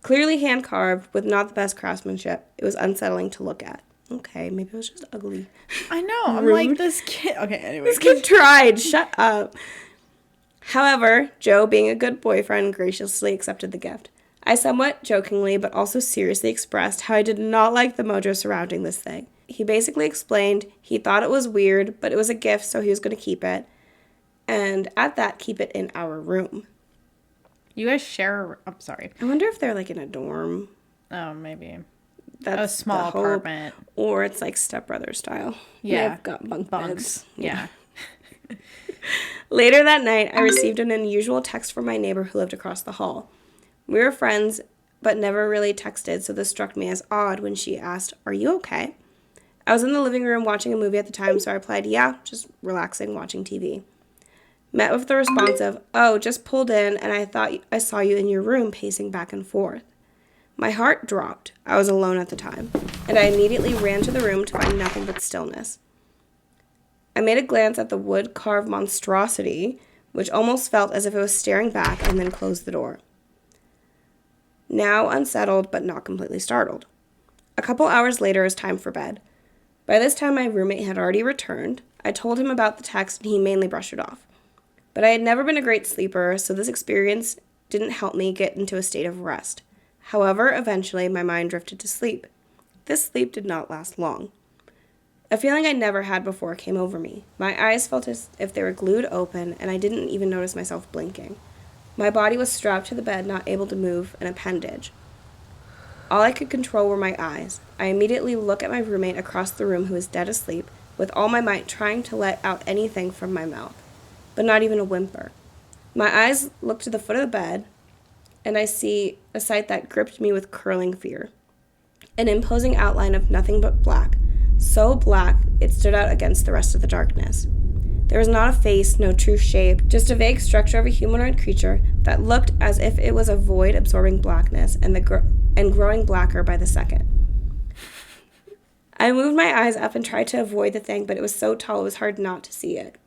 Clearly hand-carved with not the best craftsmanship. It was unsettling to look at. Okay, maybe it was just ugly. I know. I'm like, this kid. Okay, anyway. This kid tried. Shut up. However, Joe, being a good boyfriend, graciously accepted the gift. I somewhat jokingly, but also seriously expressed how I did not like the mojo surrounding this thing. He basically explained he thought it was weird, but it was a gift, so he was going to keep it. And at that, keep it in our room. You guys share... I'm sorry. I wonder if they're like in a dorm. Oh, maybe. That's a small apartment. Or it's like stepbrother style. Yeah. They've got bunk beds. Yeah. Later that night, I received an unusual text from my neighbor who lived across the hall. We were friends, but never really texted, so this struck me as odd when she asked, "Are you okay?" I was in the living room watching a movie at the time, so I replied, "Yeah, just relaxing, watching TV." Met with the response of, "Oh, just pulled in, and I thought I saw you in your room pacing back and forth." My heart dropped. I was alone at the time, and I immediately ran to the room to find nothing but stillness. I made a glance at the wood-carved monstrosity, which almost felt as if it was staring back, and then closed the door. Now unsettled, but not completely startled. A couple hours later, it was time for bed. By this time, my roommate had already returned. I told him about the text, and he mainly brushed it off. But I had never been a great sleeper, so this experience didn't help me get into a state of rest. However, eventually my mind drifted to sleep. This sleep did not last long. A feeling I never had before came over me. My eyes felt as if they were glued open, and I didn't even notice myself blinking. My body was strapped to the bed, not able to move an appendage. All I could control were my eyes. I immediately look at my roommate across the room who is dead asleep, with all my might trying to let out anything from my mouth, but not even a whimper. My eyes look to the foot of the bed, and I see a sight that gripped me with curling fear. An imposing outline of nothing but black, so black it stood out against the rest of the darkness. There was not a face, no true shape, just a vague structure of a humanoid creature that looked as if it was a void absorbing blackness and growing blacker by the second. I moved my eyes up and tried to avoid the thing, but it was so tall it was hard not to see it.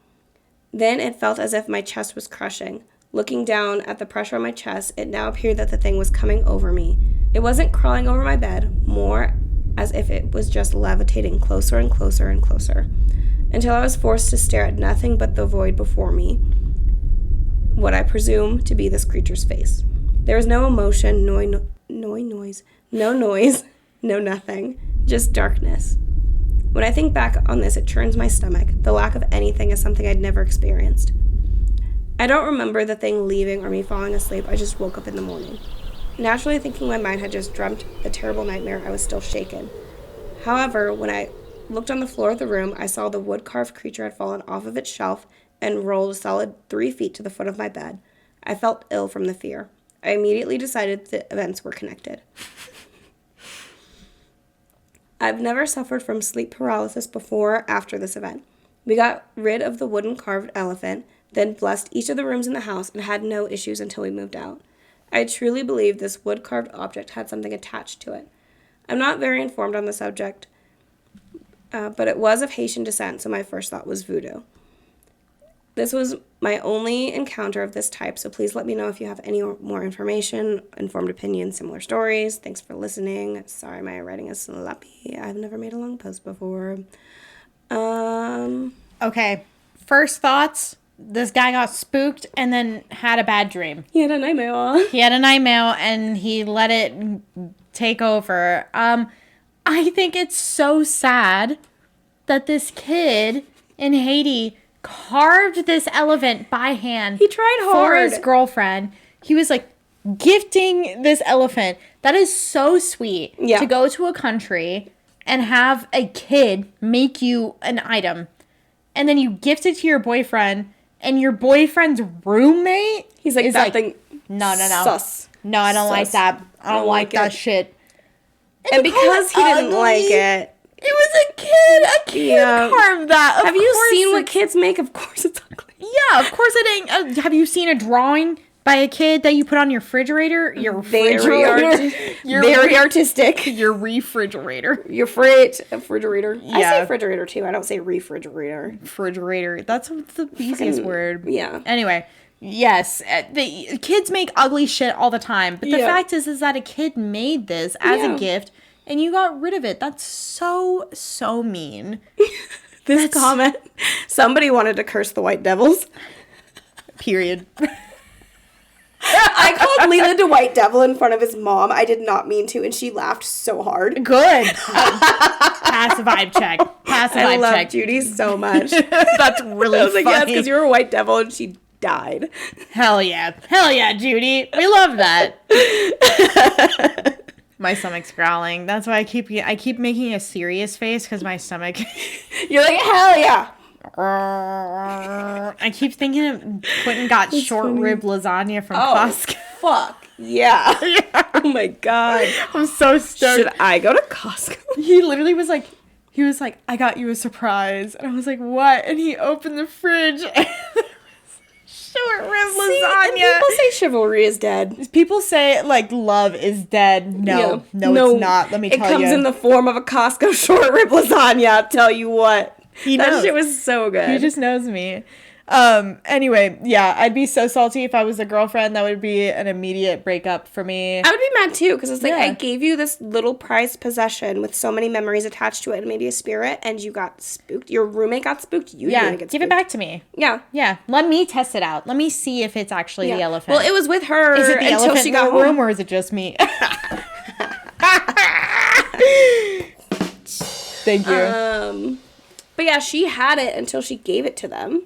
Then it felt as if my chest was crushing. Looking down at the pressure on my chest, it now appeared that the thing was coming over me. It wasn't crawling over my bed, more as if it was just levitating closer and closer and closer, until I was forced to stare at nothing but the void before me, what I presume to be this creature's face. There was no emotion, no noise, no nothing, just darkness. When I think back on this, it churns my stomach. The lack of anything is something I'd never experienced. I don't remember the thing leaving or me falling asleep. I just woke up in the morning. Naturally thinking my mind had just dreamt a terrible nightmare, I was still shaken. However, when I looked on the floor of the room, I saw the wood-carved creature had fallen off of its shelf and rolled a solid 3 feet to the foot of my bed. I felt ill from the fear. I immediately decided the events were connected. I've never suffered from sleep paralysis before or after this event. We got rid of the wooden carved elephant, then blessed each of the rooms in the house and had no issues until we moved out. I truly believe this wood-carved object had something attached to it. I'm not very informed on the subject, but it was of Haitian descent, so my first thought was voodoo. This was my only encounter of this type, so please let me know if you have any more information, informed opinions, similar stories. Thanks for listening. Sorry, my writing is sloppy. I've never made a long post before. Okay, first thoughts. This guy got spooked and then had a bad dream. He had a nightmare. He had a nightmare and he let it take over. I think it's so sad that this kid in Haiti carved this elephant by hand. He tried hard. For his girlfriend. He was like gifting this elephant. That is so sweet. Yeah. To go to a country and have a kid make you an item. And then you gift it to your boyfriend. And your boyfriend's roommate He's like, is that like, thing. No. Sus. No, I don't like that. I don't like that it. shit. And because he didn't like it. It was a kid. A kid carved that. Have you seen what kids make? Of course it's ugly. Yeah, of course it ain't. Have you seen a drawing by a kid that you put on your refrigerator? Your refrigerator. Very artistic. Your refrigerator. Your refrigerator. Yeah. I say refrigerator too. I don't say refrigerator. Refrigerator. That's the easiest word. Yeah. Anyway, yes, the kids make ugly shit all the time. But the fact is that a kid made this as a gift and you got rid of it. That's so mean. This comment. Somebody wanted to curse the white devils. Period. I called Leland a white devil in front of his mom. I did not mean to, and she laughed so hard. Good. Pass a vibe check. I love Judy so much. That's really funny. I was like, yes, because you were a white devil, and she died. Hell yeah, Judy. We love that. My stomach's growling. That's why I keep making a serious face because my stomach. You're like, hell yeah. I keep thinking of Quentin got short rib lasagna from Costco. Fuck yeah. Oh my god. I'm so stoked. Should I go to Costco? He literally was like, I got you a surprise. And I was like, what? And he opened the fridge and short rib lasagna. And people say chivalry is dead. People say like love is dead. No, it's not. Let me tell you. It comes in the form of a Costco short rib lasagna, I'll tell you what. He knows. That shit was so good. He just knows me. Anyway, yeah, I'd be so salty if I was a girlfriend. That would be an immediate breakup for me. I would be mad too, because it's like, Yeah. I gave you this little prized possession with so many memories attached to it and maybe a spirit, and you got spooked. Your roommate got spooked. You didn't get spooked. Give it back to me. Yeah. Yeah, let me test it out. Let me see if it's actually the elephant. Well, it was with her Is it the until elephant she in got the home. room, or is it just me? Thank you. But yeah, she had it until she gave it to them.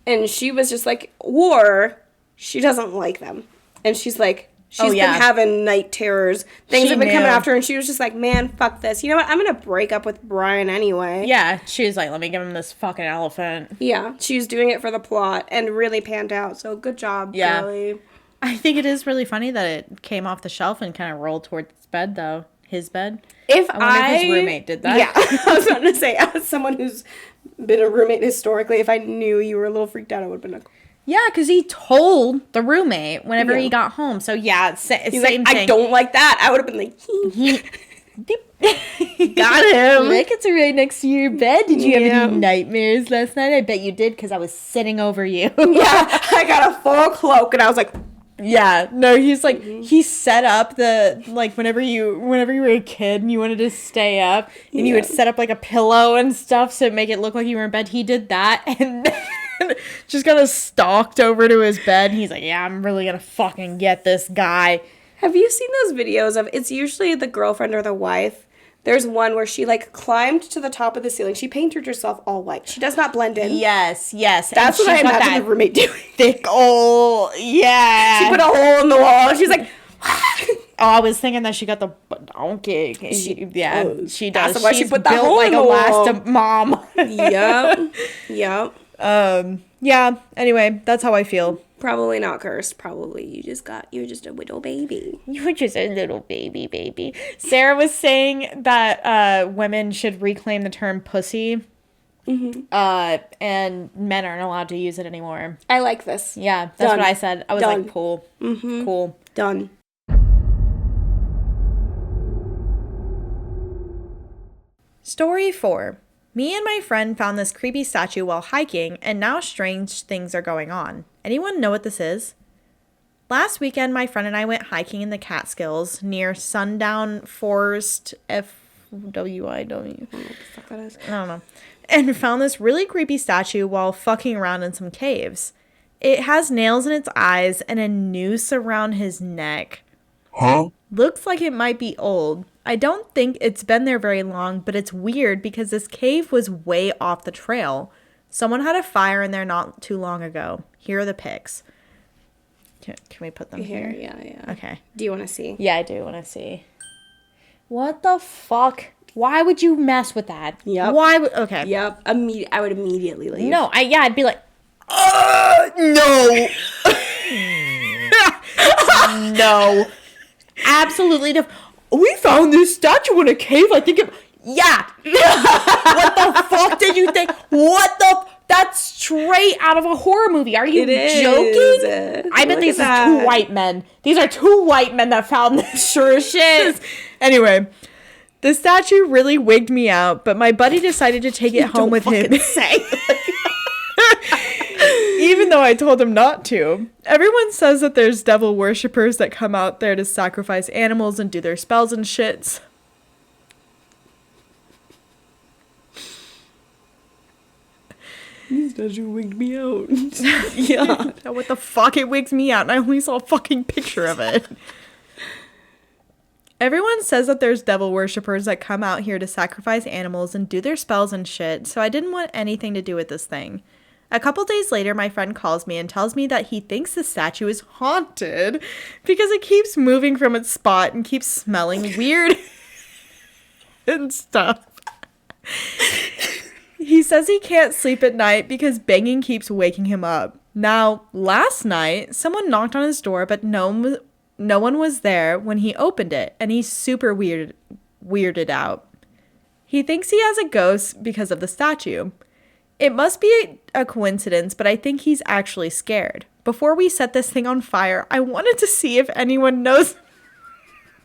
And she was just like, or she doesn't like them. And she's like, she's been having night terrors. Things have been coming after her. And she was just like, man, fuck this. You know what? I'm going to break up with Brian anyway. Yeah, she was like, let me give him this fucking elephant. Yeah, she was doing it for the plot and really panned out. So good job, girlie. I think it is really funny that it came off the shelf and kind of rolled towards his bed, though. His bed. I wonder if his roommate did that. Yeah, I was about to say, as someone who's been a roommate historically, if I knew you were a little freaked out, I would have been like, yeah, because he told the roommate whenever he got home. So yeah, same like, thing. I don't like that. I would have been like, got him. Like, it's right next to your bed. Did you have any nightmares last night? I bet you did, because I was sitting over you. Yeah, I got a full cloak, and I was like, yeah, no, he's like, he set up the, like, whenever you were a kid and you wanted to stay up, and you would set up, like, a pillow and stuff to make it look like you were in bed. He did that, and then just kind of stalked over to his bed, and he's like, yeah, I'm really gonna fucking get this guy. have you seen those videos of, it's usually the girlfriend or the wife. There's one where she, like, climbed to the top of the ceiling. She painted herself all white. She does not blend in. Yes. That's what I imagine the roommate doing. Thick old, yeah. She put a hole in the wall. She's like, oh, I was thinking that she got the donkey. She does. That's why she She's put that built hole like in the a wall. last mom. Yep. Yeah. Anyway, that's how I feel. Probably not cursed. Probably you're just a widow baby. You're just a little baby. Sarah was saying that women should reclaim the term pussy. Mm-hmm. And men aren't allowed to use it anymore. I like this. Yeah, that's what I said. I was like, cool. Mm-hmm. Cool. Done. Story 4. Me and my friend found this creepy statue while hiking, and now strange things are going on. Anyone know what this is? Last weekend, my friend and I went hiking in the Catskills near Sundown Forest, FWIW. I don't know what the fuck that is. I don't know. And found this really creepy statue while fucking around in some caves. It has nails in its eyes and a noose around his neck. Huh? Looks like it might be old. I don't think it's been there very long, but it's weird because this cave was way off the trail. Someone had a fire in there not too long ago. Here are the pics. Can we put them here? Yeah. Okay. Do you want to see? Yeah, I do want to see. What the fuck? Why would you mess with that? Yep. Okay. Yep. I would immediately leave. No, I'd be like, No. no. Absolutely no. We found this statue in a cave. I think it. Yeah. What the fuck did you think? That's straight out of a horror movie. Are you joking? I bet these are two white men. These are two white men that found this. Sure as shit. Anyway, the statue really wigged me out, but my buddy decided to take it home with him. Even though I told him not to. Everyone says that there's devil worshippers that come out there to sacrifice animals and do their spells and shits. This statue wigged me out. Yeah. What the fuck? It wigs me out and I only saw a fucking picture of it. Everyone says that there's devil worshippers that come out here to sacrifice animals and do their spells and shit, so I didn't want anything to do with this thing. A couple days later, my friend calls me and tells me that he thinks the statue is haunted because it keeps moving from its spot and keeps smelling weird and stuff. He says he can't sleep at night because banging keeps waking him up. Now, last night, someone knocked on his door, but no one was there when he opened it, and he's super weirded out. He thinks he has a ghost because of the statue. It must be a coincidence, but I think he's actually scared. Before we set this thing on fire, I wanted to see if anyone knows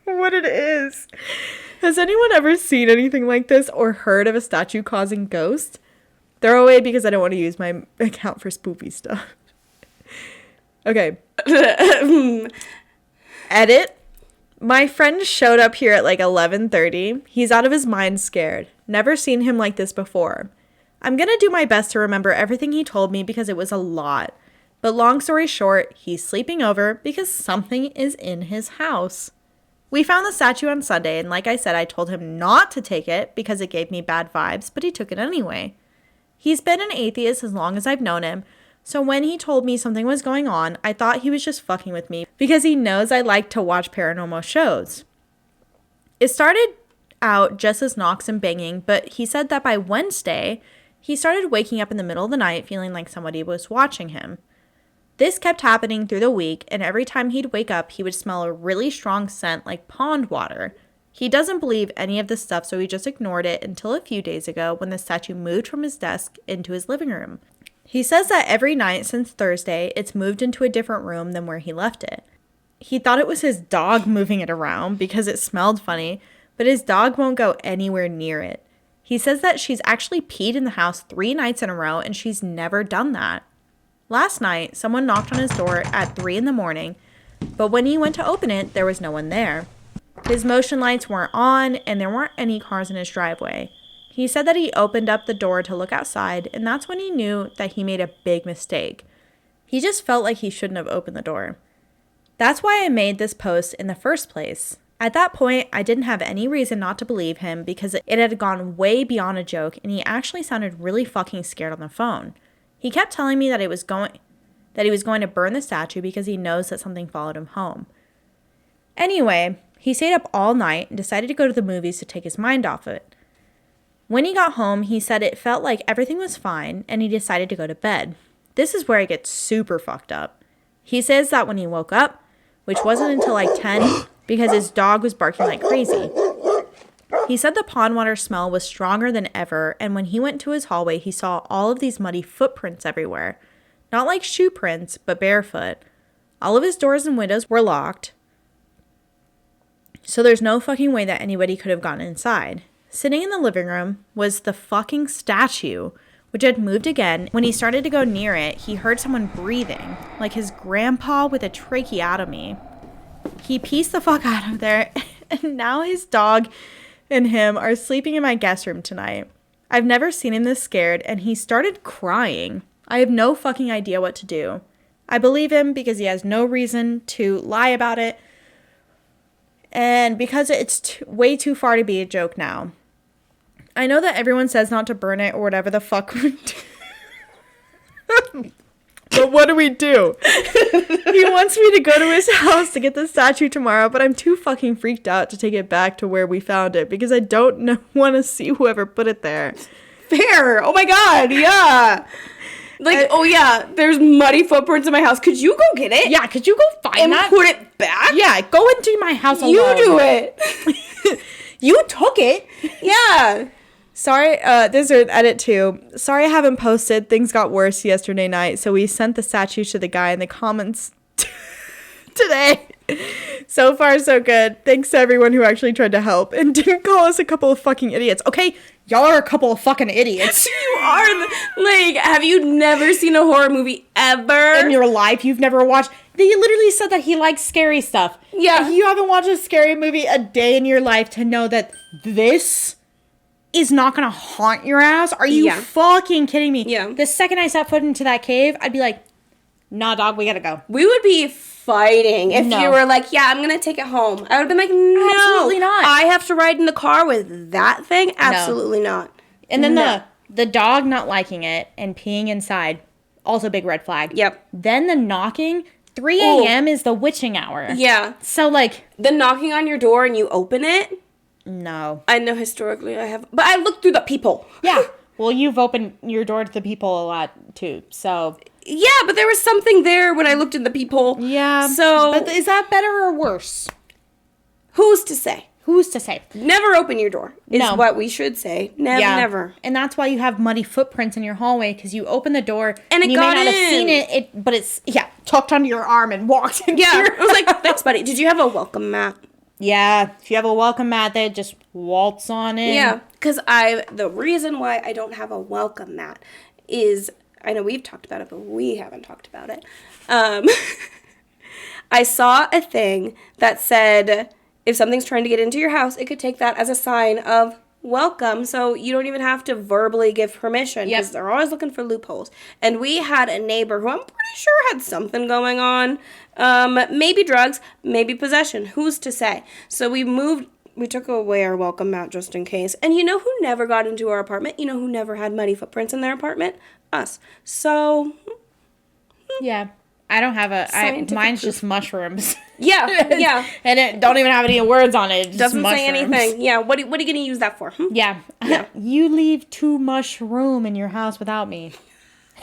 what it is. Has anyone ever seen anything like this or heard of a statue causing ghosts? Throwaway because I don't want to use my account for spoopy stuff. Okay. Edit. My friend showed up here at like 11:30. He's out of his mind scared. Never seen him like this before. I'm gonna do my best to remember everything he told me because it was a lot. But long story short, he's sleeping over because something is in his house. We found the statue on Sunday, and like I said, I told him not to take it because it gave me bad vibes, but he took it anyway. He's been an atheist as long as I've known him, so when he told me something was going on, I thought he was just fucking with me because he knows I like to watch paranormal shows. It started out just as knocks and banging, but he said that by Wednesday, he started waking up in the middle of the night feeling like somebody was watching him. This kept happening through the week, and every time he'd wake up, he would smell a really strong scent like pond water. He doesn't believe any of this stuff, so he just ignored it until a few days ago when the statue moved from his desk into his living room. He says that every night since Thursday, it's moved into a different room than where he left it. He thought it was his dog moving it around because it smelled funny, but his dog won't go anywhere near it. He says that she's actually peed in the house 3 nights in a row, and she's never done that. Last night, someone knocked on his door at 3 in the morning, but when he went to open it, there was no one there. His motion lights weren't on, and there weren't any cars in his driveway. He said that he opened up the door to look outside, and that's when he knew that he made a big mistake. He just felt like he shouldn't have opened the door. That's why I made this post in the first place. At that point, I didn't have any reason not to believe him because it had gone way beyond a joke, and he actually sounded really fucking scared on the phone. He kept telling me that he was going to burn the statue because he knows that something followed him home. Anyway, he stayed up all night and decided to go to the movies to take his mind off it. When he got home, he said it felt like everything was fine, and he decided to go to bed. This is where it gets super fucked up. He says that when he woke up, which wasn't until like 10, because his dog was barking like crazy. He said the pond water smell was stronger than ever, and when he went to his hallway, he saw all of these muddy footprints everywhere. Not like shoe prints, but barefoot. All of his doors and windows were locked, so there's no fucking way that anybody could have gotten inside. Sitting in the living room was the fucking statue, which had moved again. When he started to go near it, he heard someone breathing, like his grandpa with a tracheotomy. He pieced the fuck out of there, and now his dog and him are sleeping in my guest room tonight. I've never seen him this scared, and he started crying. I have no fucking idea what to do. I believe him because he has no reason to lie about it, and because it's way too far to be a joke now. I know that everyone says not to burn it or whatever the fuck we do. But what do we do? He wants me to go to his house to get the statue tomorrow, but I'm too fucking freaked out to take it back to where we found it because I don't want to see whoever put it there. Fair. Oh my god, yeah. Like, oh yeah, there's muddy footprints in my house. Could you go get it? Yeah, could you go find that? And put it back? Yeah, go into my house alone. You do it. You took it. Yeah. Sorry, this is an edit too. Sorry I haven't posted. Things got worse yesterday night, so we sent the statue to the guy in the comments today. So far, so good. Thanks to everyone who actually tried to help and didn't call us a couple of fucking idiots. Okay, y'all are a couple of fucking idiots. You are, like, have you never seen a horror movie ever? In your life, you've never watched. They literally said that he likes scary stuff. Yeah. You haven't watched a scary movie a day in your life to know that this is not gonna haunt your ass. Are you fucking kidding me? Yeah. The second I set foot into that cave, I'd be like, nah, dog, we gotta go. We would be fighting if you were like, yeah, I'm gonna take it home. I would have been like, no. Absolutely not. I have to ride in the car with that thing? Absolutely not. And then the dog not liking it and peeing inside, also big red flag. Yep. Then the knocking, 3 a.m. is the witching hour. Yeah. So, like... The knocking on your door and you open it? No. I know historically I have, but I looked through the peephole. Yeah. Well, you've opened your door to the people a lot, too, so... Yeah, but there was something there when I looked in the peephole. Yeah. So... But is that better or worse? Who's to say? Who's to say? Never open your door is what we should say. Never. And that's why you have muddy footprints in your hallway, because you open the door and you got may not have seen it, but it's, tucked under your arm and walked in. Yeah. I was like, thanks, buddy. Did you have a welcome mat? Yeah. If you have a welcome mat there, just waltz on in. Yeah. Because the reason why I don't have a welcome mat is, I know we've talked about it, but we haven't talked about it. I saw a thing that said if something's trying to get into your house, it could take that as a sign of welcome, so you don't even have to verbally give permission, because they're always looking for loopholes. And we had a neighbor who I'm pretty sure had something going on. Maybe drugs, maybe possession. Who's to say? So we took away our welcome mat just in case. And you know who never got into our apartment? You know who never had muddy footprints in their apartment? Us. So... Yeah. I don't have mine's just mushrooms. Yeah. And it don't even have any words on it. It Doesn't mushrooms. say anything. Yeah, what are you going to use that for? Yeah. You leave too much room in your house without me.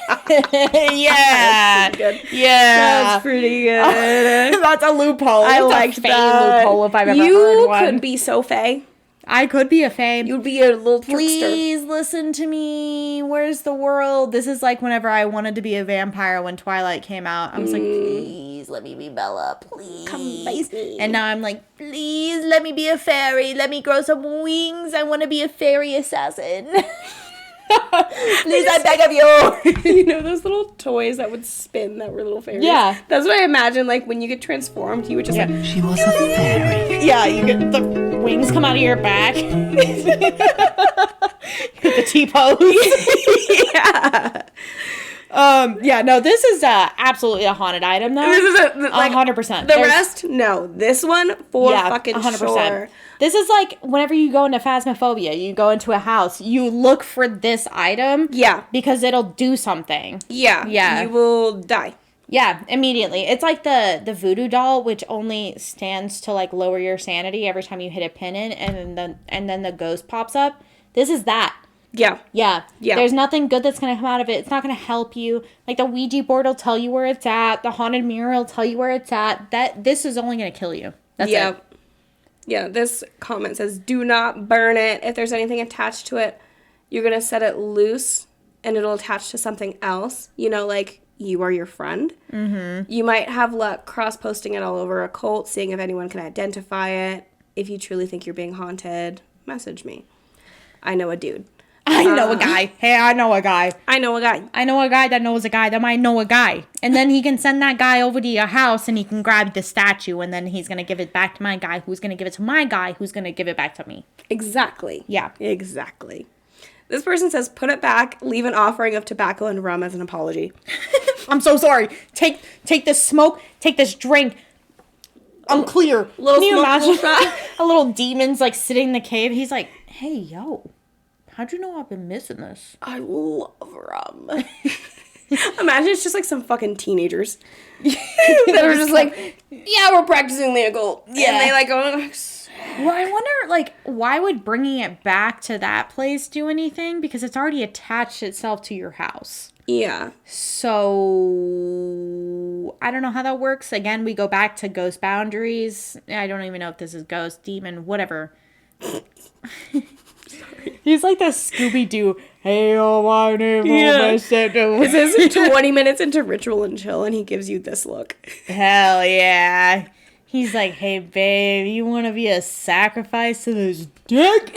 Yeah. That's good. Yeah. That's pretty good. That's a loophole. I like like that. Loophole if I've ever heard You one. could be so fey. I could be a fae. You'd be a little trickster. Please listen to me. Where's the world? This is like whenever I wanted to be a vampire when Twilight came out. I was like, please let me be Bella. Please. Come bite me. And now I'm like, please let me be a fairy. Let me grow some wings. I want to be a fairy assassin. Please, I beg of you. You know those little toys that would spin that were little fairies? Yeah. That's what I imagine, like, when you get transformed, you would just, like... She was a fairy. Yeah, you get the wings come out of your back. Get the T-pose. Yeah. Yeah, no, this is absolutely a haunted item, though. This is like, 100%. The rest, no. This one, for fucking 100%. Sure. This is like whenever you go into Phasmophobia, you go into a house, you look for this item. Yeah. Because it'll do something. Yeah. Yeah. You will die. Yeah, immediately. It's like the voodoo doll, which only stands to like lower your sanity every time you hit a pin in, and then the ghost pops up. This is that. Yeah. Yeah. Yeah. There's nothing good that's going to come out of it. It's not going to help you. Like the Ouija board will tell you where it's at. The haunted mirror will tell you where it's at. This is only going to kill you. That's it. Yeah, this comment says, do not burn it. If there's anything attached to it, you're going to set it loose and it'll attach to something else. You know, like you are your friend. Mm-hmm. You might have luck cross-posting it all over a cult, seeing if anyone can identify it. If you truly think you're being haunted, message me. I know a dude. I know a guy. Hey, I know a guy. I know a guy. I know a guy that knows a guy that might know a guy. And then he can send that guy over to your house and he can grab the statue and then he's going to give it back to my guy who's going to give it to my guy who's going to give it back to me. Exactly. Yeah. Exactly. This person says, put it back, leave an offering of tobacco and rum as an apology. I'm so sorry. Take this smoke, take this drink. I'm clear. Can you imagine a little demon's like sitting in the cave? He's like, hey, yo. How'd you know I've been missing this? I love rum. Imagine it's just like some fucking teenagers that are just like, yeah, we're practicing the occult. Yeah. And they like go, well, I wonder, like, why would bringing it back to that place do anything? Because it's already attached itself to your house. Yeah. So, I don't know how that works. Again, we go back to ghost boundaries. I don't even know if this is ghost, demon, whatever. He's like the Scooby-Doo. Hey, oh, my name is This is 20 minutes into Ritual and Chill, and he gives you this look. Hell yeah. He's like, hey, babe, you want to be a sacrifice to this dick?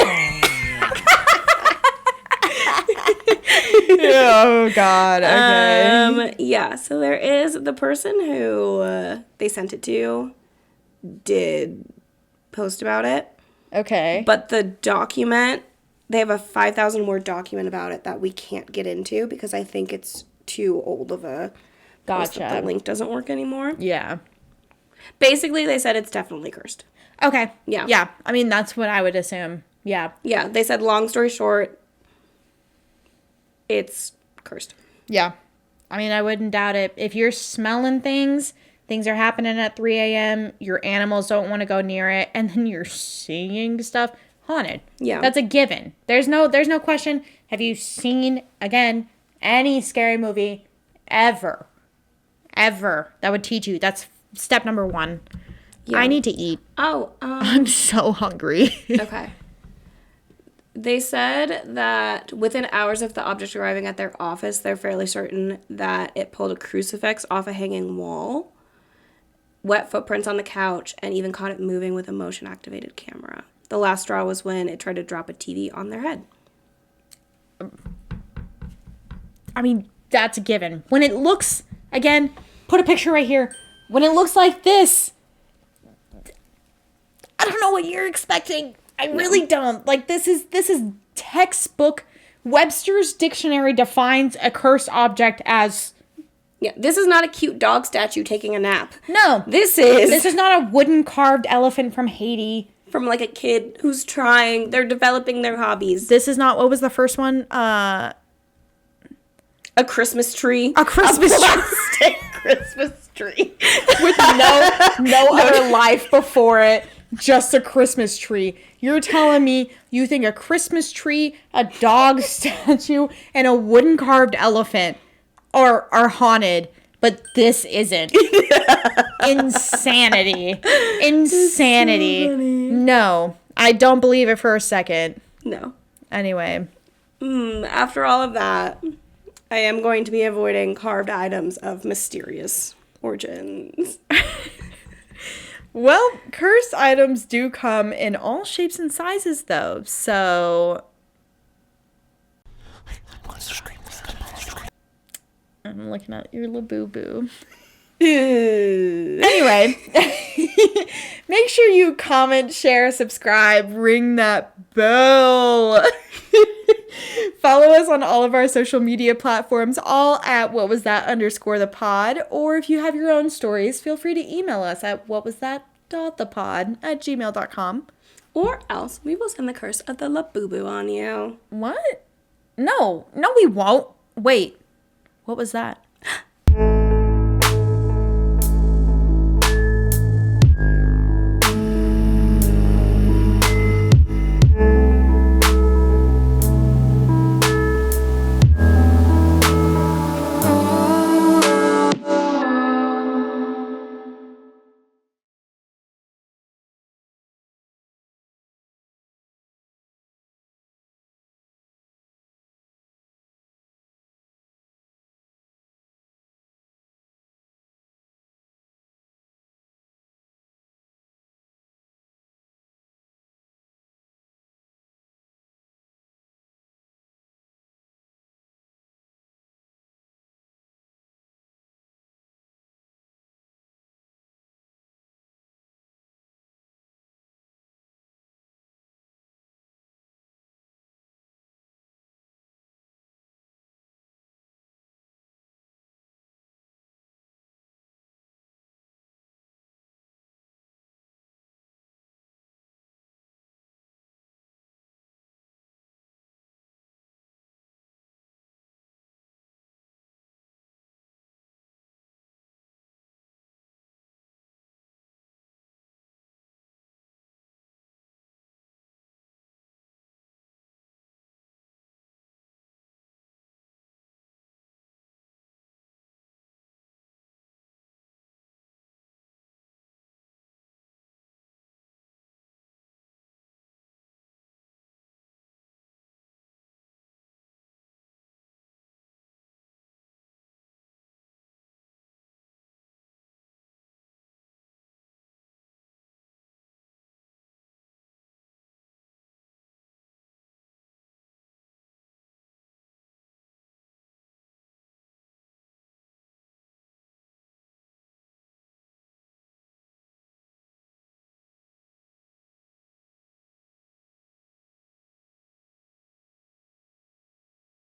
Oh, God. Okay. Yeah, so there is the person who they sent it to did post about it. Okay. But the document, they have a 5,000 word document about it that we can't get into because I think it's too old of a post that the link doesn't work anymore. Yeah. Basically, they said it's definitely cursed. Okay. Yeah. Yeah. I mean, that's what I would assume. Yeah. Yeah. They said, long story short, it's cursed. Yeah. I mean, I wouldn't doubt it. If you're smelling things are happening at 3 a.m., your animals don't want to go near it, and then you're seeing stuff, haunted. Yeah. That's a given. There's no question. Have you seen, again, any scary movie ever that would teach you? That's step number 1. Yeah. I need to eat. Oh. I'm so hungry. Okay. They said that within hours of the object arriving at their office, they're fairly certain that it pulled a crucifix off a hanging wall, wet footprints on the couch, and even caught it moving with a motion-activated camera. The last straw was when it tried to drop a TV on their head. I mean, that's a given. When it looks, again, put a picture right here. When it looks like this, I don't know what you're expecting. I really don't. Like, this is textbook. Webster's dictionary defines a cursed object as... Yeah, this is not a cute dog statue taking a nap. No. This is not a wooden carved elephant from Haiti. From, like, a kid who's trying. They're developing their hobbies. This is not... What was the first one? A Christmas tree. A Christmas tree. Christmas tree. With no other life before it. Just a Christmas tree. You're telling me you think a Christmas tree, a dog statue, and a wooden carved elephant are haunted, but this isn't. Insanity. Insanity. So no, I don't believe it for a second. No. Anyway. After all of that, I am going to be avoiding carved items of mysterious origins. Well, cursed items do come in all shapes and sizes, though, so... I'm looking at your Labubu. Anyway, make sure you comment, share, subscribe, ring that bell. Follow us on all of our social media platforms, all at whatwasthat_thepod. Or if you have your own stories, feel free to email us at whatwasthat.thepod@gmail.com. Or else we will send the curse of the Labubu on you. What? No, we won't. Wait, what was that?